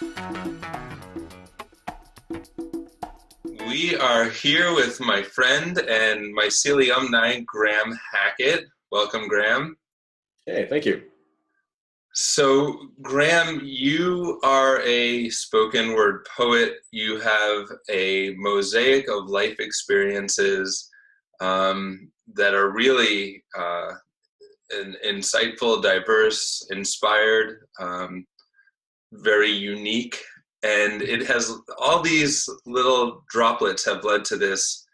We are here with my friend and Myceliumni, Graham Hackett. Welcome, Graham. Hey, thank you. So, Graham, you are a spoken word poet. You have a mosaic of life experiences that are really insightful, diverse, inspired, very unique. And it has all these little droplets have led to this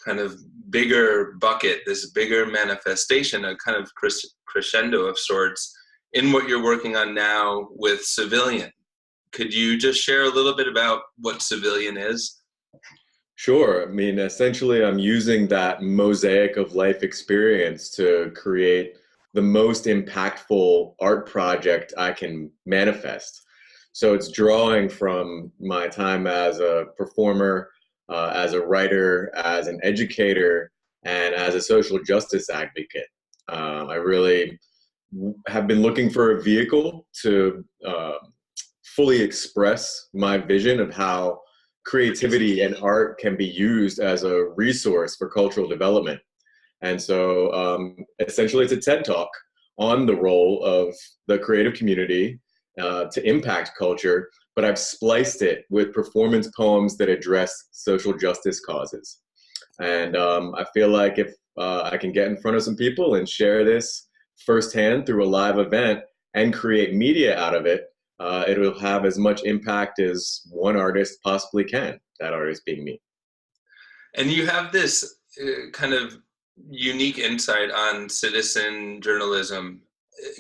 kind of bigger bucket, this bigger manifestation, a kind of crescendo of sorts in what you're working on now with Civilian. Could you just share a little bit about what Civilian is? Sure. I mean, essentially, I'm using that mosaic of life experience to create the most impactful art project I can manifest. So it's drawing from my time as a performer, as a writer, as an educator, and as a social justice advocate. I really have been looking for a vehicle to fully express my vision of how creativity and art can be used as a resource for cultural development. And so essentially, it's a TED Talk on the role of the creative community to impact culture, but I've spliced it with performance poems that address social justice causes. And I feel like if I can get in front of some people and share this firsthand through a live event and create media out of it, it will have as much impact as one artist possibly can, that artist being me. And you have this kind of unique insight on citizen journalism.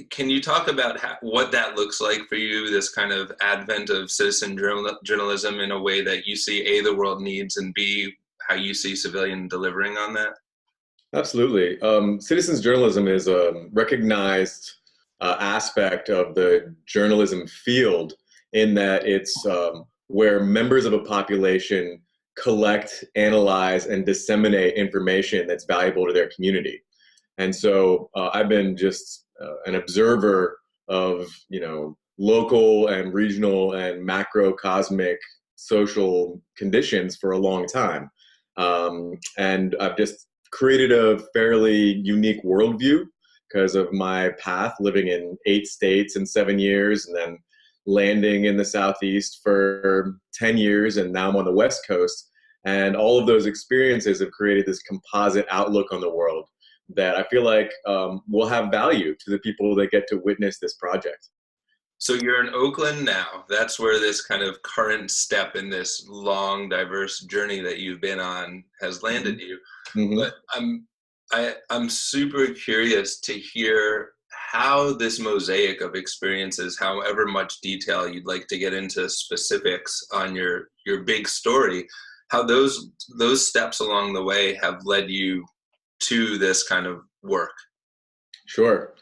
Can you talk about what that looks like for you, this kind of advent of citizen journalism in a way that you see A, the world needs, and B, how you see Civilian delivering on that? Absolutely. Citizens journalism is a recognized aspect of the journalism field in that it's where members of a population collect, analyze, and disseminate information that's valuable to their community. And so I've been just an observer of, local and regional and macrocosmic social conditions for a long time. And I've just created a fairly unique worldview because of my path living in 8 states in 7 years and then landing in the Southeast for 10 years. And now I'm on the West Coast. And all of those experiences have created this composite outlook on the world that I feel like will have value to the people that get to witness this project. So you're in Oakland now. That's where this kind of current step in this long, diverse journey that you've been on has landed you. Mm-hmm. But I'm super curious to hear how this mosaic of experiences, however much detail you'd like to get into specifics on your big story, how those steps along the way have led you to this kind of work. Sure.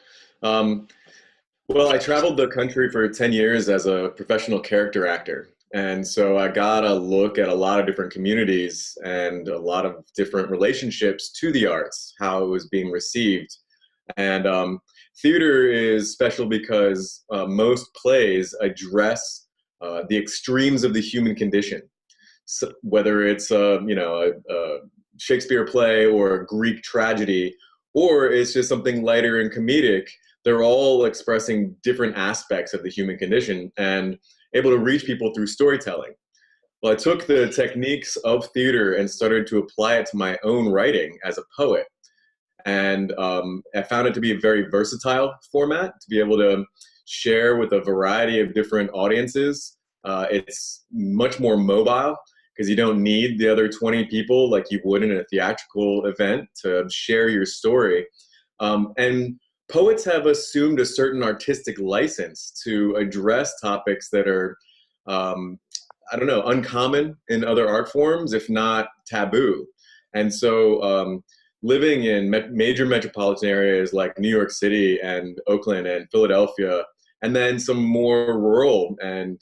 Well, I traveled the country for 10 years as a professional character actor. And so I got a look at a lot of different communities and a lot of different relationships to the arts, how it was being received. And theater is special because most plays address the extremes of the human condition. So whether it's a Shakespeare play or a Greek tragedy, or it's just something lighter and comedic, they're all expressing different aspects of the human condition and able to reach people through storytelling. Well, I took the techniques of theater and started to apply it to my own writing as a poet. And I found it to be a very versatile format to be able to share with a variety of different audiences. It's much more mobile because you don't need the other 20 people like you would in a theatrical event to share your story. And poets have assumed a certain artistic license to address topics that are, uncommon in other art forms, if not taboo. And so living in major metropolitan areas like New York City and Oakland and Philadelphia, and then some more rural and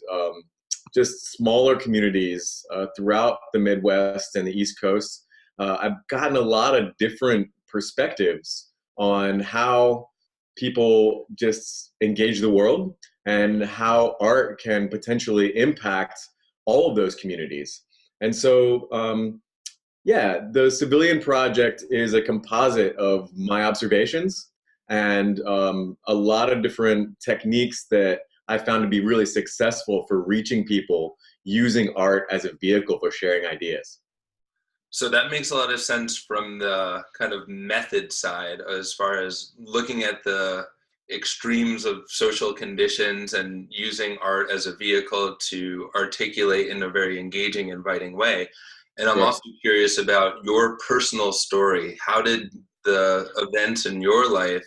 just smaller communities throughout the Midwest and the East Coast, I've gotten a lot of different perspectives on how people just engage the world and how art can potentially impact all of those communities. And so, yeah, the Civilian Project is a composite of my observations and a lot of different techniques that I found to be really successful for reaching people using art as a vehicle for sharing ideas. So that makes a lot of sense from the kind of method side, as far as looking at the extremes of social conditions and using art as a vehicle to articulate in a very engaging, inviting way. And I'm Sure. also curious about your personal story. How did the events in your life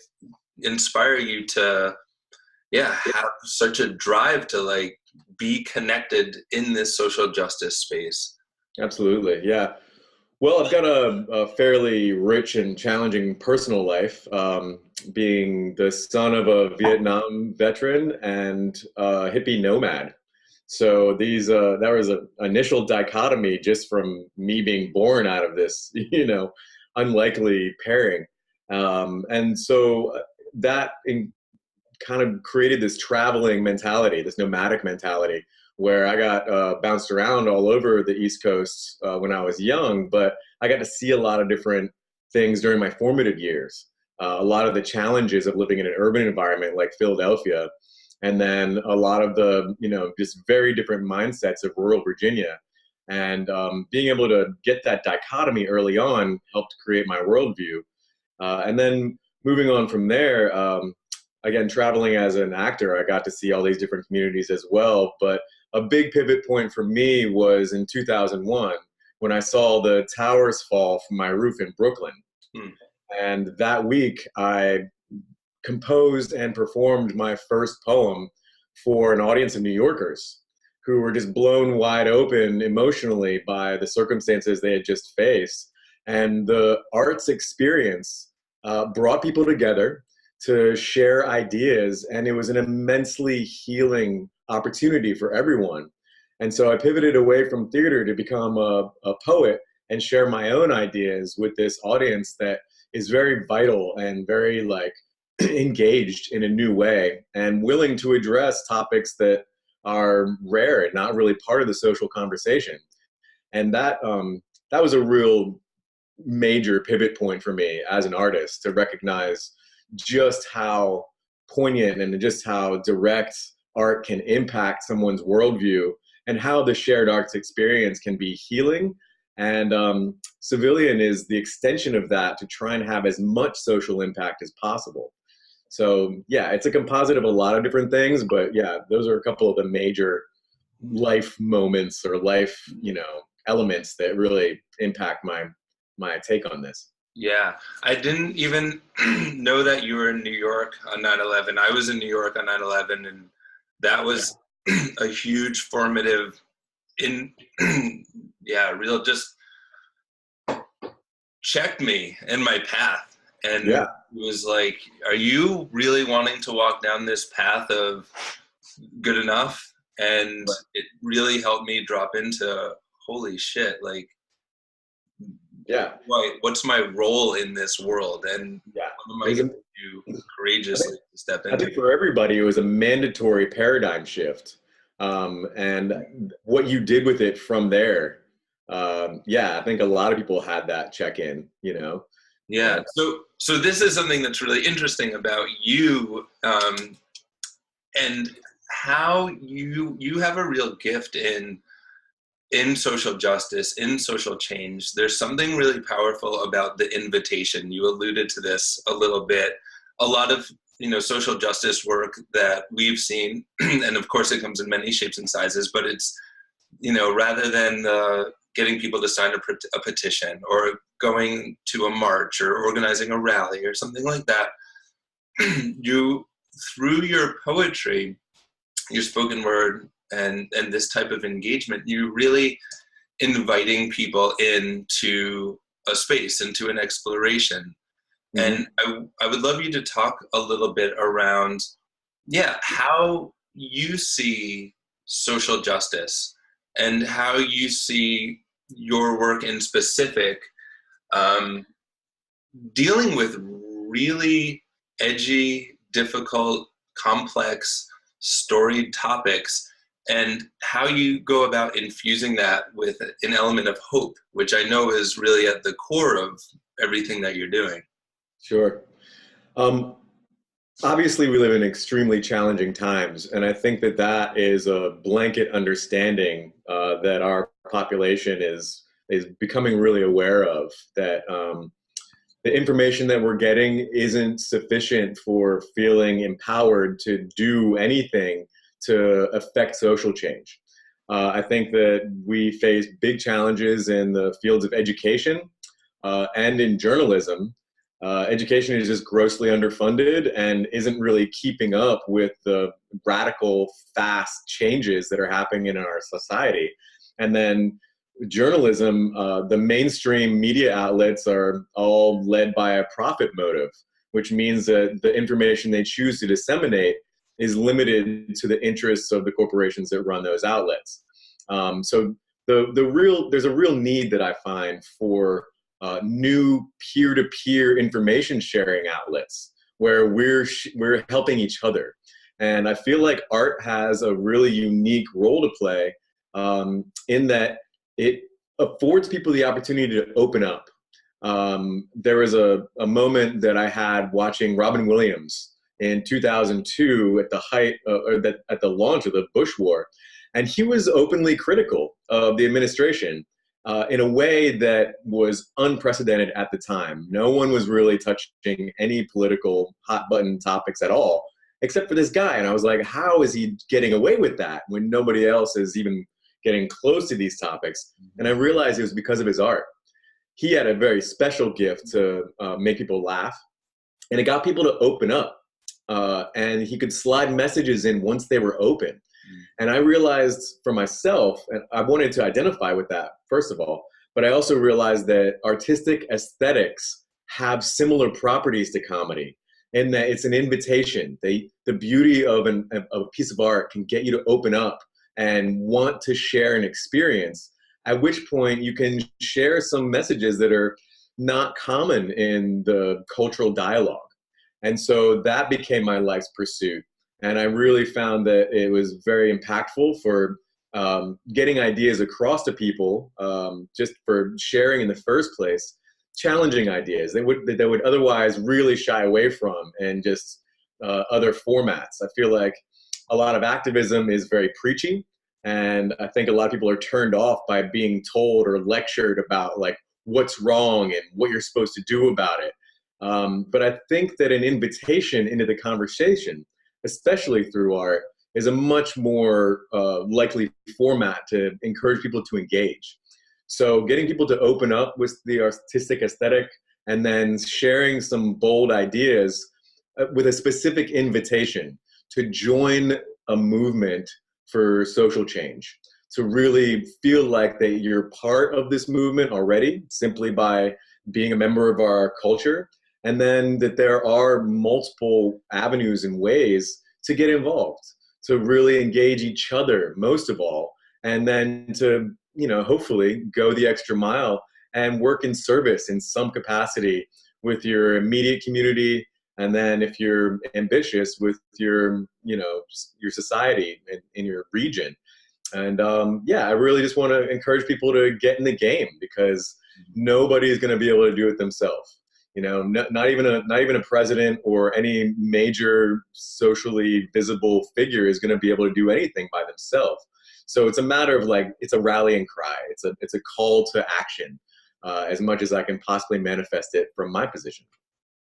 inspire you to, yeah, have such a drive to like be connected in this social justice space? Absolutely. Yeah. Well, I've got a fairly rich and challenging personal life, being the son of a Vietnam veteran and a hippie nomad. So that was an initial dichotomy just from me being born out of this, unlikely pairing. And so that kind of created this traveling mentality, this nomadic mentality, where I got bounced around all over the East Coast when I was young, but I got to see a lot of different things during my formative years. A lot of the challenges of living in an urban environment like Philadelphia, and then a lot of the, just very different mindsets of rural Virginia. And being able to get that dichotomy early on helped create my worldview. And then moving on from there, again, traveling as an actor, I got to see all these different communities as well. But a big pivot point for me was in 2001 when I saw the towers fall from my roof in Brooklyn. Hmm. And that week, I composed and performed my first poem for an audience of New Yorkers who were just blown wide open emotionally by the circumstances they had just faced. And the arts experience brought people together to share ideas, and it was an immensely healing opportunity for everyone. And so I pivoted away from theater to become a poet and share my own ideas with this audience that is very vital and very like engaged in a new way and willing to address topics that are rare and not really part of the social conversation. And that was a real major pivot point for me as an artist to recognize just how poignant and just how direct art can impact someone's worldview and how the shared arts experience can be healing. And Civilian is the extension of that to try and have as much social impact as possible. So yeah, it's a composite of a lot of different things, but yeah, those are a couple of the major life moments or life, elements that really impact my take on this. Yeah, I didn't even know that you were in New York on 9/11. I was in New York on 9/11, and that was a huge formative in yeah, real just checked me in my path. And Yeah. it was like, are you really wanting to walk down this path of good enough? And it really helped me drop into holy shit, like Yeah. what's my role in this world, and Yeah. what am It I was going a, to do I think, courageously to step I into think it? for everybody, it was a mandatory paradigm shift. And what you did with it from there, yeah, I think a lot of people had that check in. Yeah. And So this is something that's really interesting about you, and how you have a real gift in social justice, in social change. There's something really powerful about the invitation. You alluded to this a little bit. A lot of social justice work that we've seen, and of course it comes in many shapes and sizes, but it's rather than getting people to sign a petition or going to a march or organizing a rally or something like that, you, through your poetry, your spoken word, and this type of engagement, you really inviting people into a space, into an exploration. mhm. And I would love you to talk a little bit around, yeah, how you see social justice and how you see your work in specific, um, dealing with really edgy, difficult, complex storied topics, and how you go about infusing that with an element of hope, which I know is really at the core of everything that you're doing. Sure. Um, Obviously, we live in extremely challenging times, and I think that that is a blanket understanding that our population is becoming really aware of. That the information that we're getting isn't sufficient for feeling empowered to do anything to affect social change. I think that we face big challenges in the fields of education and in journalism. Education is just grossly underfunded and isn't really keeping up with the radical, fast changes that are happening in our society. And then journalism, the mainstream media outlets are all led by a profit motive, which means that the information they choose to disseminate is limited to the interests of the corporations that run those outlets. So there's a real need that I find for new peer-to-peer information sharing outlets where we're helping each other. And I feel like art has a really unique role to play in that it affords people the opportunity to open up. There was a moment that I had watching Robin Williams in 2002 at the height, at the launch of the Bush War, and he was openly critical of the administration in a way that was unprecedented at the time. No one was really touching any political hot button topics at all, except for this guy. And I was like, how is he getting away with that when nobody else is even getting close to these topics? And I realized it was because of his art. He had a very special gift to make people laugh, and it got people to open up. And he could slide messages in once they were open. And I realized for myself, and I wanted to identify with that, first of all, but I also realized that artistic aesthetics have similar properties to comedy in that it's an invitation. The beauty of a piece of art can get you to open up and want to share an experience, at which point you can share some messages that are not common in the cultural dialogue. And so that became my life's pursuit. And I really found that it was very impactful for getting ideas across to people, just for sharing in the first place, challenging ideas they would otherwise really shy away from and just other formats. I feel like a lot of activism is very preachy, and I think a lot of people are turned off by being told or lectured about like what's wrong and what you're supposed to do about it. But I think that an invitation into the conversation, especially through art, is a much more likely format to encourage people to engage. So getting people to open up with the artistic aesthetic and then sharing some bold ideas with a specific invitation to join a movement for social change, to really feel like that you're part of this movement already simply by being a member of our culture, and then that there are multiple avenues and ways to get involved, to really engage each other most of all, and then to, hopefully go the extra mile and work in service in some capacity with your immediate community, and then if you're ambitious, with your, your society in your region. And I really just want to encourage people to get in the game, because nobody is going to be able to do it themselves. Not even a president or any major socially visible figure is going to be able to do anything by themselves. So it's a matter of it's a rallying cry. It's a call to action, as much as I can possibly manifest it from my position.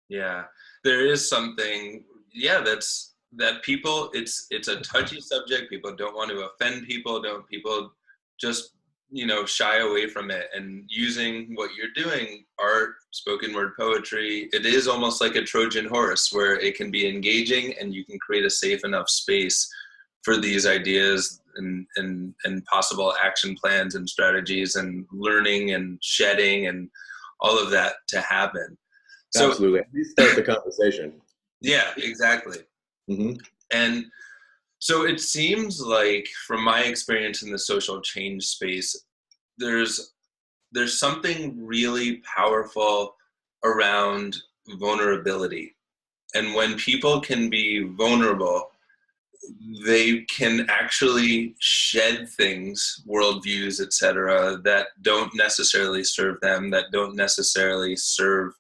Yeah, there is something. Yeah, that people. It's a touchy subject. People don't want to offend people. People just shy away from it. And using what you're doing, art, spoken word poetry, it is almost like a Trojan horse where it can be engaging and you can create a safe enough space for these ideas and possible action plans and strategies and learning and shedding and all of that to happen. So, absolutely. At least start the conversation. Yeah, exactly. Mm-hmm. And so it seems like, from my experience in the social change space, there's something really powerful around vulnerability. And when people can be vulnerable, they can actually shed things, worldviews, etc., that don't necessarily serve them, that don't necessarily serve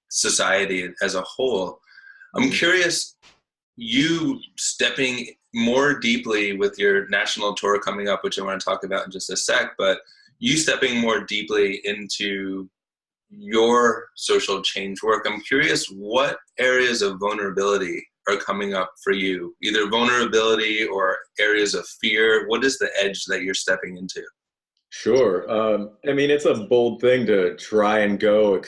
society as a whole. I'm Mhm. curious, you stepping more deeply with your national tour coming up, which I want to talk about in just a sec, but you stepping more deeply into your social change work. I'm curious what areas of vulnerability are coming up for you, either vulnerability or areas of fear. What is the edge that you're stepping into? Sure. I mean, it's a bold thing to try and go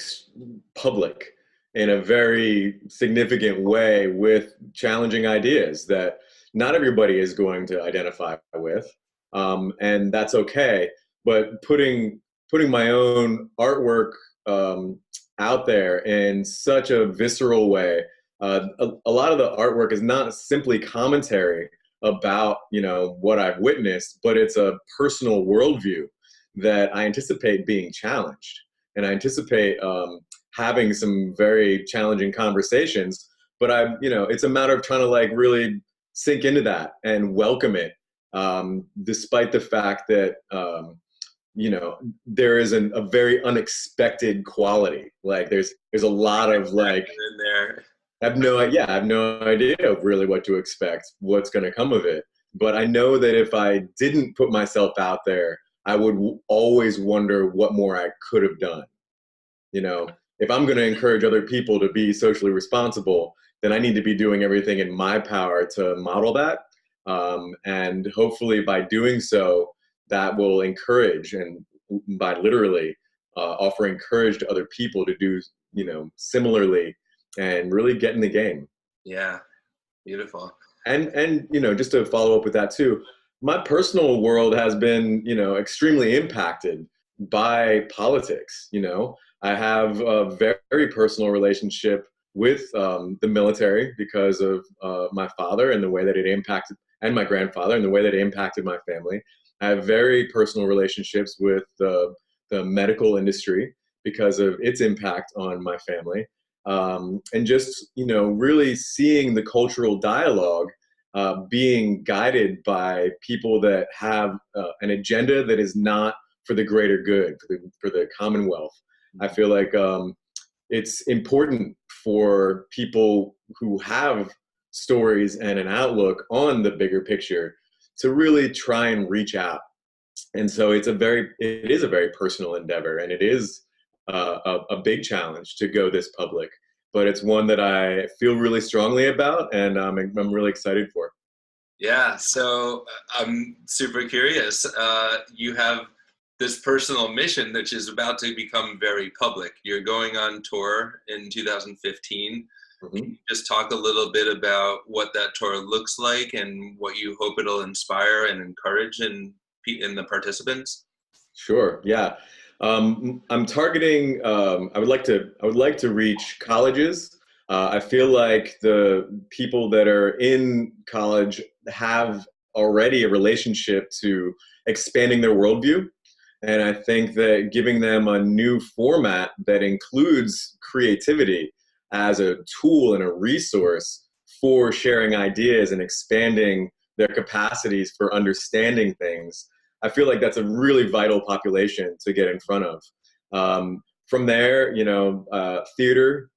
public in a very significant way with challenging ideas that not everybody is going to identify with, and that's okay. But putting my own artwork um, out there in such a visceral way, a lot of the artwork is not simply commentary about what I've witnessed, but it's a personal worldview that I anticipate being challenged, and I anticipate having some very challenging conversations. But it's a matter of trying to like really sink into that and welcome it, despite the fact that there is a very unexpected quality. Like there's a lot of like In there. I have no idea of really what to expect, what's going to come of it. But I know that if I didn't put myself out there, I would always wonder what more I could have done. You know, if I'm going to encourage other people to be socially responsible, then I need to be doing everything in my power to model that. And hopefully, by doing so, that will encourage, and by literally offering courage to other people to do, similarly, and really get in the game. Yeah, beautiful. And just to follow up with that too, my personal world has been extremely impacted by politics. I have a very personal relationship with the military because of my father and the way that it impacted, and my grandfather and the way that it impacted my family. I have very personal relationships with the medical industry because of its impact on my family. And just really seeing the cultural dialogue being guided by people that have an agenda that is not for the greater good, for the commonwealth. I feel like it's important for people who have stories and an outlook on the bigger picture to really try and reach out. And so it is a very personal endeavor, and it is a big challenge to go this public. But it's one that I feel really strongly about, and I'm really excited for. Yeah, so I'm super curious. You have this personal mission that is about to become very public. You're going on tour in 2015. Can Mhm. you just talk a little bit about what that tour looks like and what you hope it'll inspire and encourage in the participants? Sure. Yeah. I'm targeting. I would like to reach colleges. I feel like the people that are in college have already a relationship to expanding their worldview, and I think that giving them a new format that includes creativity as a tool and a resource for sharing ideas and expanding their capacities for understanding things, I feel like that's a really vital population to get in front of. From there, theater,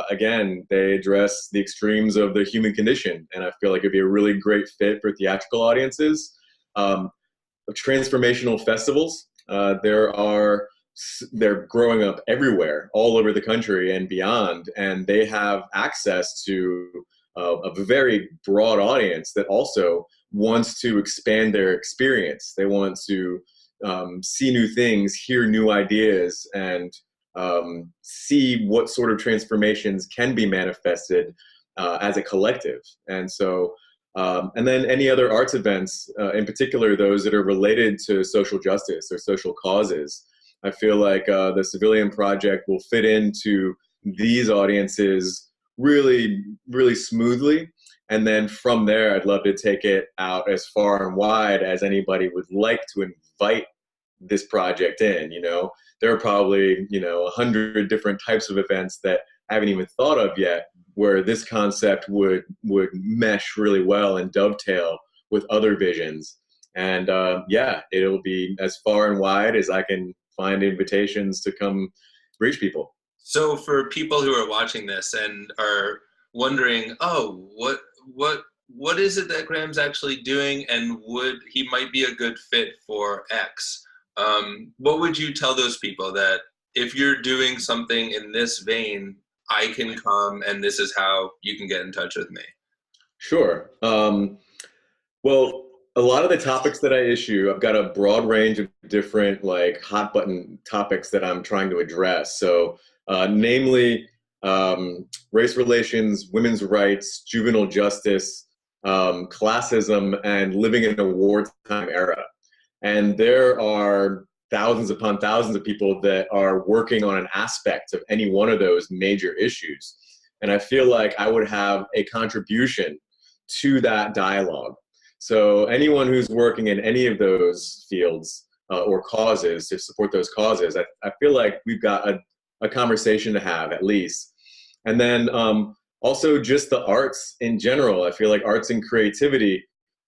again, they address the extremes of the human condition, and I feel like it'd be a really great fit for theatrical audiences. Um, Transformational festivals, they're growing up everywhere, all over the country and beyond, and they have access to a very broad audience that also wants to expand their experience. They want to see new things, hear new ideas, and see what sort of transformations can be manifested as a collective. And so, and then any other arts events, in particular those that are related to social justice or social causes. I feel like the Civilian Project will fit into these audiences really, really smoothly. And then from there, I'd love to take it out as far and wide as anybody would like to invite this project in. There are probably 100 different types of events that I haven't even thought of yet, where this concept would mesh really well and dovetail with other visions. And yeah, it'll be as far and wide as I can find invitations to come reach people. So for people who are watching this and are wondering, oh, what is it that Graham's actually doing, and would he might be a good fit for X? What would you tell those people that if you're doing something in this vein, I can come and this is how you can get in touch with me? Sure. Well, a lot of the topics that I issue, I've got a broad range of different like hot button topics that I'm trying to address. So, namely, race relations, women's rights, juvenile justice, classism, and living in a wartime era. And there are thousands upon thousands of people that are working on an aspect of any one of those major issues. And I feel like I would have a contribution to that dialogue. So anyone who's working in any of those fields or causes to support those causes, I feel like we've got a conversation to have at least. And then also just the arts in general. I feel like arts and creativity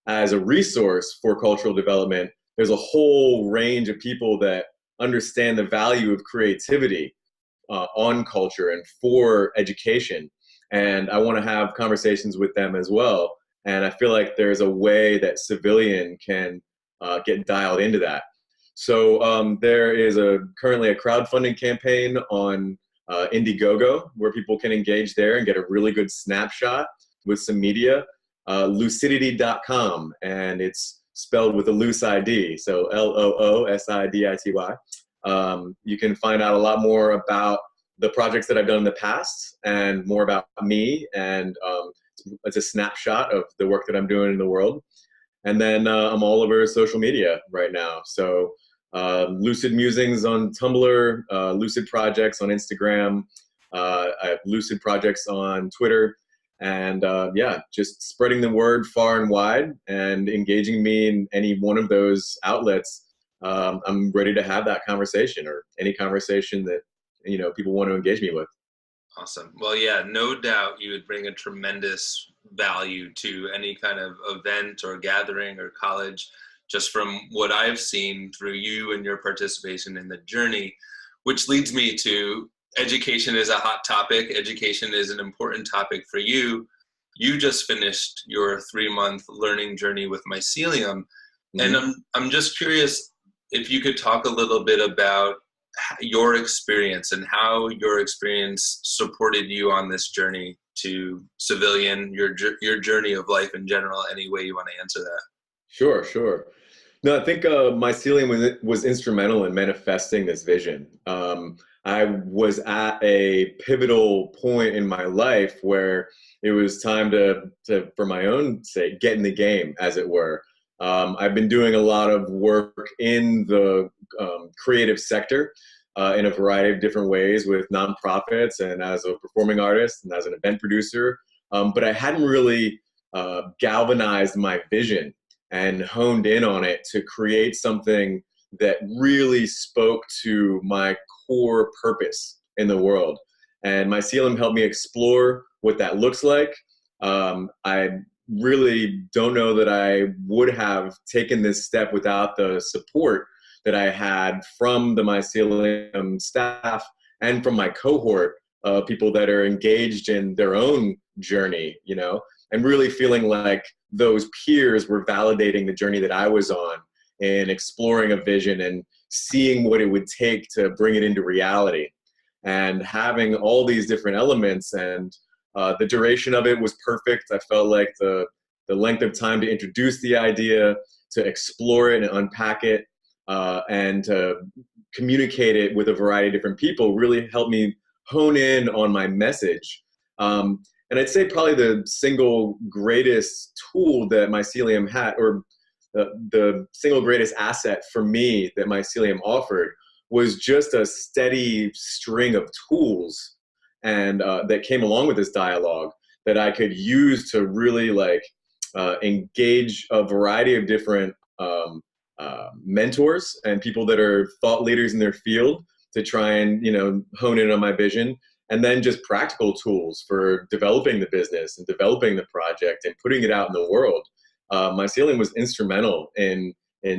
as a resource for cultural development, there's a whole range of people that understand the value of creativity on culture and for education. And I want to have conversations with them as well. And I feel like there's a way that civilian can get dialed into that. So there is currently a crowdfunding campaign on Indiegogo where people can engage there and get a really good snapshot with some media. Lucidity.com, and it's spelled with a loose ID, so LOOSIDITY. You can find out a lot more about the projects that I've done in the past and more about me, and it's a snapshot of the work that I'm doing in the world. And then I'm all over social media right now. So Lucid Musings on Tumblr, Lucid Projects on Instagram, I have Lucid Projects on Twitter. And yeah, just spreading the word far and wide and engaging me in any one of those outlets. I'm ready to have that conversation or any conversation that people want to engage me with. Awesome. Well, yeah, no doubt you would bring a tremendous value to any kind of event or gathering or college, just from what I've seen through you and your participation in the journey, which leads me to education is a hot topic. Education is an important topic for you. You just finished your 3-month learning journey with Mycelium. Mm-hmm. And I'm just curious if you could talk a little bit about your experience and how your experience supported you on this journey to civilian, your journey of life in general, any way you want to answer that. Sure. No, I think Mycelium was instrumental in manifesting this vision. I was at a pivotal point in my life where it was time to for my own sake, get in the game, as it were. I've been doing a lot of work in the creative sector in a variety of different ways with nonprofits and as a performing artist and as an event producer. But I hadn't really galvanized my vision and honed in on it to create something that really spoke to my core purpose in the world. And Mycelium helped me explore what that looks like. I really don't know that I would have taken this step without the support that I had from the Mycelium staff and from my cohort of people that are engaged in their own journey, and really feeling like those peers were validating the journey that I was on and exploring a vision and seeing what it would take to bring it into reality. And having all these different elements, and the duration of it was perfect. I felt like the length of time to introduce the idea, to explore it and unpack it, and to communicate it with a variety of different people really helped me hone in on my message. And I'd say probably the single greatest tool that Mycelium had, or the single greatest asset for me that Mycelium offered, was just a steady string of tools and that came along with this dialogue that I could use to really engage a variety of different mentors and people that are thought leaders in their field to try and hone in on my vision. and then just practical tools for developing the business and developing the project and putting it out in the world. Mycelium was instrumental in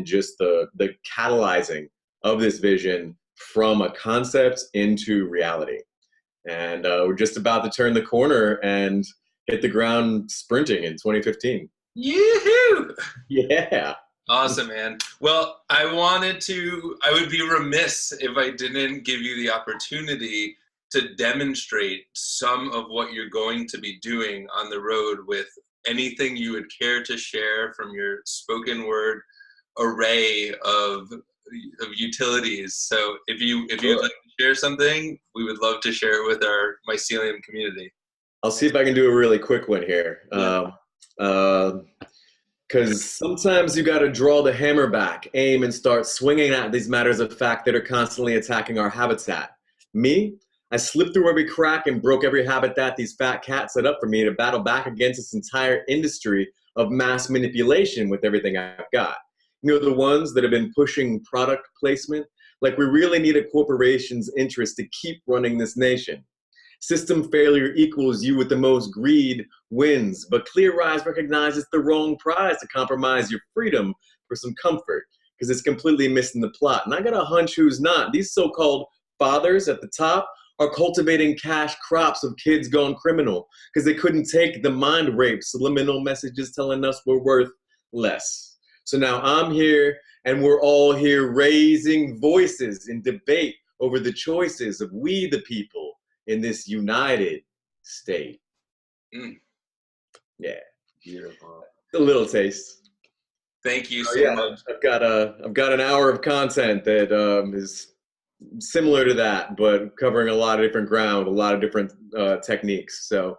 just the catalyzing of this vision from a concept into reality. And we're just about to turn the corner and hit the ground sprinting in 2015. Yoo-hoo! Yeah. Awesome, man. Well, I would be remiss if I didn't give you the opportunity to demonstrate some of what you're going to be doing on the road with anything you would care to share from your spoken word array of utilities. So if you'd like to share something, we would love to share it with our Mycelium community. I'll see if I can do a really quick one here. Because sometimes you got to draw the hammer back, aim, and start swinging at these matters of fact that are constantly attacking our habitat. Me, I slipped through every crack and broke every habitat these fat cats set up for me to battle back against this entire industry of mass manipulation with everything I've got. You know, the ones that have been pushing product placement, like we really need a corporation's interest to keep running this nation. System failure equals you with the most greed wins, but Clear Eyes recognizes the wrong prize to compromise your freedom for some comfort, because it's completely missing the plot. And I got a hunch who's not. These so-called fathers at the top are cultivating cash crops of kids gone criminal because they couldn't take the mind rape, subliminal messages telling us we're worth less. So now I'm here, and we're all here raising voices in debate over the choices of we the people in this united state. Yeah. Beautiful. A little taste. Thank you so much. I've got an hour of content that is similar to that, but covering a lot of different ground, a lot of different techniques. So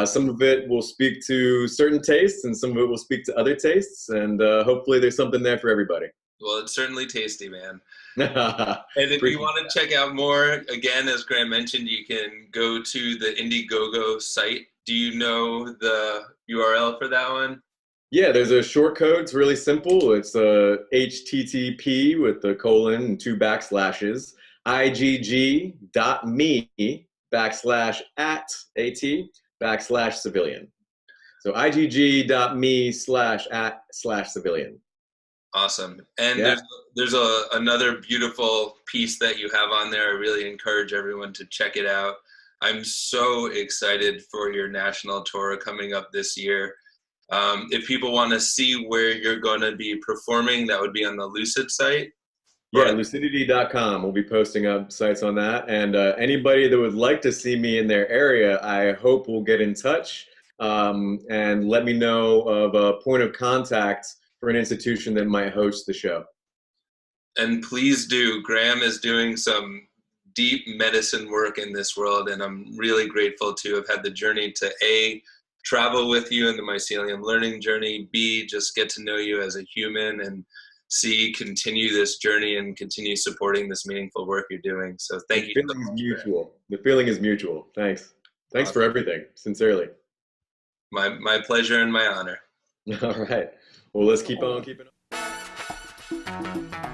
some of it will speak to certain tastes, and some of it will speak to other tastes, and hopefully there's something there for everybody. Well, it's certainly tasty, man. And if you want to check out more, again, as Graham mentioned, you can go to the Indiegogo site. Do you know the URL for that one? Yeah, there's a short code. It's really simple. It's HTTP with the colon and 2 backslashes, igg.me/@civilian. So igg.me/@civilian. Awesome. And there's another beautiful piece that you have on there. I really encourage everyone to check it out. I'm so excited for your national tour coming up this year. If people want to see where you're going to be performing, that would be on the Lucid site. Yeah, lucidity.com. We'll be posting up sites on that. And anybody that would like to see me in their area, I hope will get in touch and let me know of a point of contact for an institution that might host the show. And please do. Graham is doing some deep medicine work in this world, and I'm really grateful to have had the journey to A, travel with you in the Mycelium learning journey, B, just get to know you as a human, and C, continue this journey and continue supporting this meaningful work you're doing. So thank you. The feeling is mutual. The feeling is mutual. Thanks. Thanks for everything. Sincerely. My pleasure and my honor. All right. Well, let's keep on keeping on.